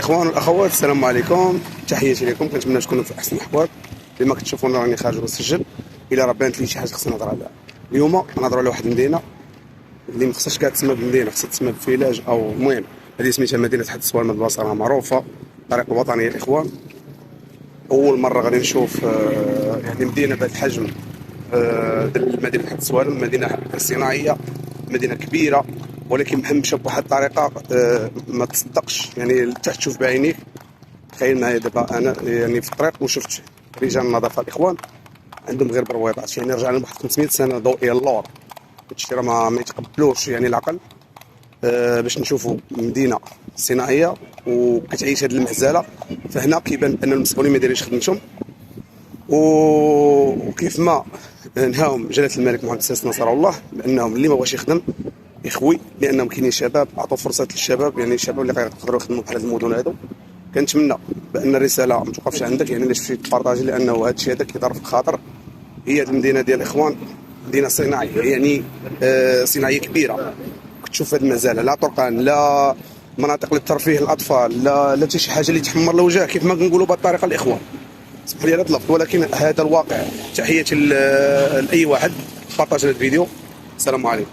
الاخوان والاخوات، السلام عليكم، تحياتي لكم. كنتمنى تكونوا في احسن الاحوال. كما كتشوفونا راني خارج ونسجل. الا راه بانت لي شي حاجه خصنا نهضر عليها اليوم. نهضروا على واحد المدينه اللي ما خصهاش كاع تسمى بمدينه، خصها تسمى بفيلاج. او المهم هذه سميتها مدينه حد السوالمه البصره، معروفه الطريق الوطني الاخوان. اول مره غادي نشوف يعني مدينه بهذا الحجم. مدينه حد السوالم مدينه صناعيه، مدينه كبيره، ولكن مهمشه بواحد الطريقه ما تصدقش. يعني تحت تشوف بعينيك. تخيل معايا دابا انا يعني في الطريق وشفت رجال النظافه الاخوان عندهم غير برويضات، يعني رجعنا بواحد 500 سنه ضوئيه اللور. هادشي راه ما يتقبلوش يعني العقل. باش نشوفوا مدينه صناعيه وكتعيش هذه المهزله، فهنا كيبان ان المسؤولين ما دايرينش خدمتهم. وكيف ما نهاهم جلاله الملك محمد السادس نصر الله بانهم اللي ما بغاش يخدم يخوي، لانهم كاينين شباب عطوا فرصه للشباب، يعني الشباب اللي يقدروا يخدموا بحال هاد المدن هادو. كنتمنى بان الرساله ما توقفش عندك، يعني الا شفتي تبارطاجي، لانه هذا الشيء هذا كيضر في الخاطر. هي المدينه ديال الاخوان مدينه صناعيه، يعني صناعيه كبيره. كتشوف هذه المزاله، لا طرقان، لا مناطق للترفيه للاطفال، لا حتى شي حاجه اللي تحمر الوجه كيف ما كنقولوا بهذه الطريقه الاخوان. اسمح لي على اللفظ، ولكن هذا الواقع. تحياتي لاي واحد بارطاج هذا الفيديو. السلام عليكم.